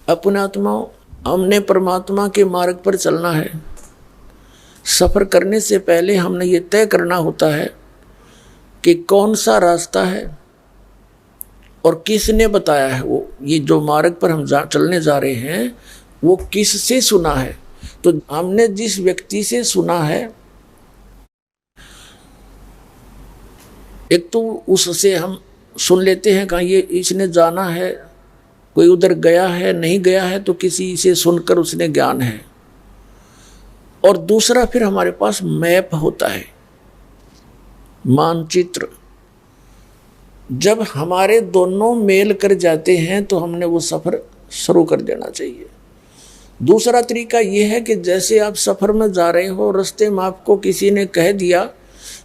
अपने आत्माओं, हमने परमात्मा के मार्ग पर चलना है। सफर करने से पहले हमने ये तय करना होता है कि कौन सा रास्ता है और किसने बताया है। वो ये जो मार्ग पर हम चलने जा रहे हैं वो किससे सुना है। तो हमने जिस व्यक्ति से सुना है, एक तो उससे हम सुन लेते हैं कहाँ ये इसने जाना है, कोई उधर गया है नहीं गया है, तो किसी से सुनकर उसने ज्ञान है। और दूसरा फिर हमारे पास मैप होता है, मानचित्र। जब हमारे दोनों मेल कर जाते हैं तो हमने वो सफ़र शुरू कर देना चाहिए। दूसरा तरीका ये है कि जैसे आप सफ़र में जा रहे हो, रास्ते में आपको किसी ने कह दिया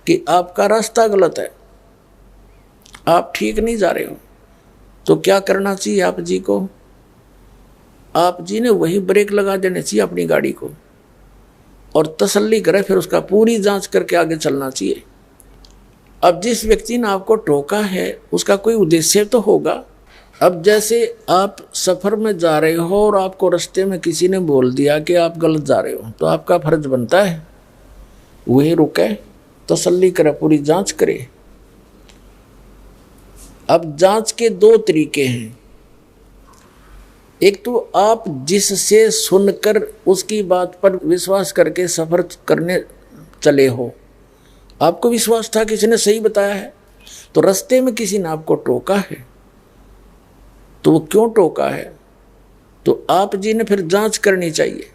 कि आपका रास्ता गलत है, आप ठीक नहीं जा रहे हो, तो क्या करना चाहिए आप जी को? आप जी ने वही ब्रेक लगा देने चाहिए अपनी गाड़ी को और तसल्ली करे, फिर उसका पूरी जांच करके आगे चलना चाहिए। अब जिस व्यक्ति ने आपको टोका है उसका कोई उद्देश्य तो होगा। अब जैसे आप सफ़र में जा रहे हो और आपको रास्ते में किसी ने बोल दिया कि आप गलत जा रहे हो, तो आपका फर्ज बनता है वही रुके, तसल्ली करे, पूरी जांच करे। अब जांच के दो तरीके हैं। एक तो आप जिससे सुनकर उसकी बात पर विश्वास करके सफ़र करने चले हो, आपको विश्वास था किसी ने सही बताया है, तो रास्ते में किसी ने आपको टोका है, तो वो क्यों टोका है, तो आप जी ने फिर जांच करनी चाहिए।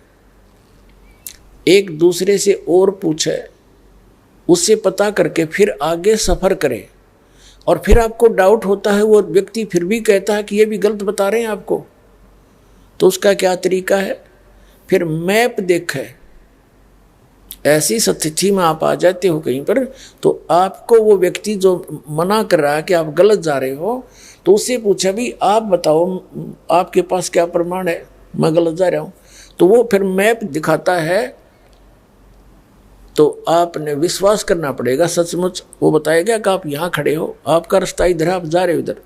एक दूसरे से और पूछे, उससे पता करके फिर आगे सफ़र करें। और फिर आपको डाउट होता है, वो व्यक्ति फिर भी कहता है कि ये भी गलत बता रहे हैं आपको, तो उसका क्या तरीका है? फिर मैप देखे। ऐसी स्थिति में आप आ जाते हो कहीं पर, तो आपको वो व्यक्ति जो मना कर रहा है कि आप गलत जा रहे हो, तो उससे पूछा भी आप बताओ आपके पास क्या प्रमाण है मैं गलत जा रहा हूँ, तो वो फिर मैप दिखाता है। तो आपने विश्वास करना पड़ेगा, सचमुच वो बताएगा कि आप यहाँ खड़े हो, आपका रास्ता इधर है, आप जा रहे हो इधर।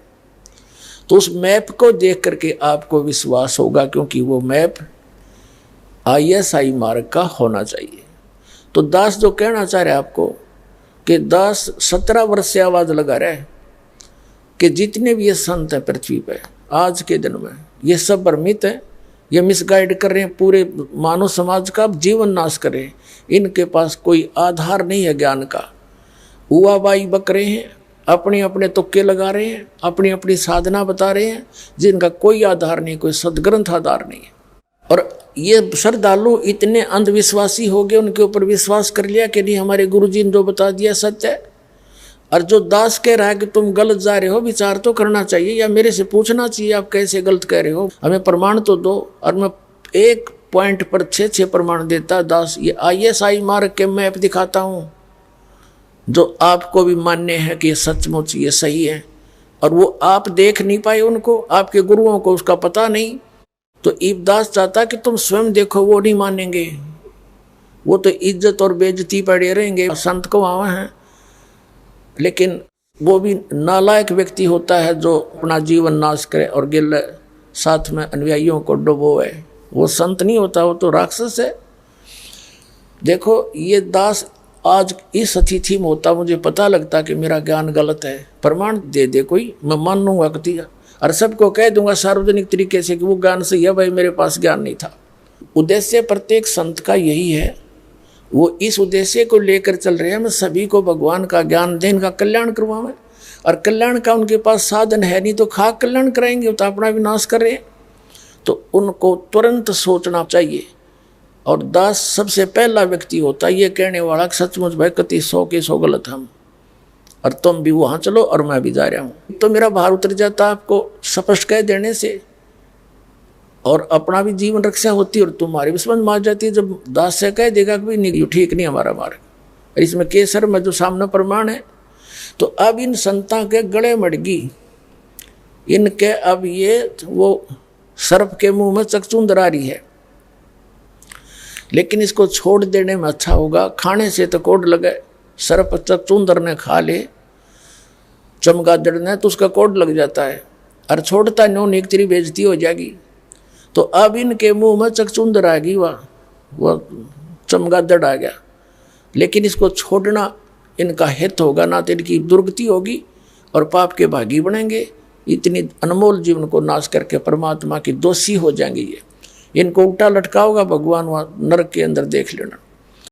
तो उस मैप को देख करके आपको विश्वास होगा, क्योंकि वो मैप ISI मार्ग का होना चाहिए। तो दास जो कहना चाह रहे हैं आपको कि दास 17 वर्ष से आवाज़ लगा रहे हैं कि जितने भी ये संत हैं पृथ्वी पे आज के दिन में, ये सब भ्रमित हैं, ये मिसगाइड कर रहे हैं, पूरे मानव समाज का जीवन नाश कर रहे हैं। इनके पास कोई आधार नहीं है ज्ञान का, हुआबाई बक रहे हैं, अपने अपने तुक्के लगा रहे हैं, अपनी अपनी साधना बता रहे हैं, जिनका कोई आधार नहीं, कोई सदग्रंथ आधार नहीं है। और ये श्रद्धालु इतने अंधविश्वासी हो गए, उनके ऊपर विश्वास कर लिया कि नहीं हमारे गुरुजी ने जो बता दिया सच है। और जो दास कह रहा है कि तुम गलत जा रहे हो, विचार तो करना चाहिए या मेरे से पूछना चाहिए आप कैसे गलत कह रहे हो, हमें प्रमाण तो दो। और मैं एक पॉइंट पर 6 प्रमाण देता दास, ये ISI मार्ग के मैप दिखाता हूँ जो आपको भी मान्य है कि ये सचमुच ये सही है। और वो आप देख नहीं पाए उनको, आपके गुरुओं को उसका पता नहीं। तो ईबदास चाहता कि तुम स्वयं देखो, वो नहीं मानेंगे, वो तो इज्जत और बेइज्जती पड़े रहेंगे, संत को वहाँ हैं। लेकिन वो भी नालायक व्यक्ति होता है जो अपना जीवन नाश करे और गिल साथ में अनुयायियों को डुबोए, वो संत नहीं होता, वो तो राक्षस है। देखो ये दास आज इस स्थिति में होता, मुझे पता लगता कि मेरा ज्ञान गलत है, प्रमाण दे दे कोई, मैं मान लूँगा कति, और सबको कह दूंगा सार्वजनिक तरीके से कि वो ज्ञान सही है, भाई मेरे पास ज्ञान नहीं था। उद्देश्य प्रत्येक संत का यही है, वो इस उद्देश्य को लेकर चल रहे हैं, मैं सभी को भगवान का ज्ञान दें, इनका कल्याण करवाएं। और कल्याण का उनके पास साधन है नहीं, तो खाक कल्याण कराएंगे, तो अपना विनाश कर रहे हैं। तो उनको तुरंत सोचना चाहिए। और दास सबसे पहला व्यक्ति होता है ये कहने वाला कि सचमुच भाई कति 100 के 100 गलत हम, और तुम भी वहाँ चलो और मैं भी जा रहा हूँ। तो मेरा भार उतर जाता आपको स्पष्ट कह देने से, और अपना भी जीवन रक्षा होती है और तुम्हारी भी समझ मार जाती है। जब दास से कह देगा कि नहीं ठीक नहीं हमारा मार्ग, इसमें केसर में जो सामने प्रमाण है। तो अब इन संतां के गड़े मड़गी, इनके अब ये वो सर्प के मुंह में चकचूंदर आ रही है, लेकिन इसको छोड़ देने में अच्छा होगा। खाने से तो कोड लगे, सर्प चकचूंदर ने खा ले, चमगादड़ ने, तो उसका कोड लग जाता है, और छोड़ता नो एक तेरी बेइज्जती हो जाएगी। तो अब इनके मुंह में चकचुंदर आ गई, वह चमगादड़ आ गया। लेकिन इसको छोड़ना इनका हित होगा, ना तो इनकी दुर्गति होगी और पाप के भागी बनेंगे। इतनी अनमोल जीवन को नाश करके परमात्मा की दोषी हो जाएंगे। ये इनको उल्टा लटका होगा भगवान, वहाँ नरक के अंदर देख लेना।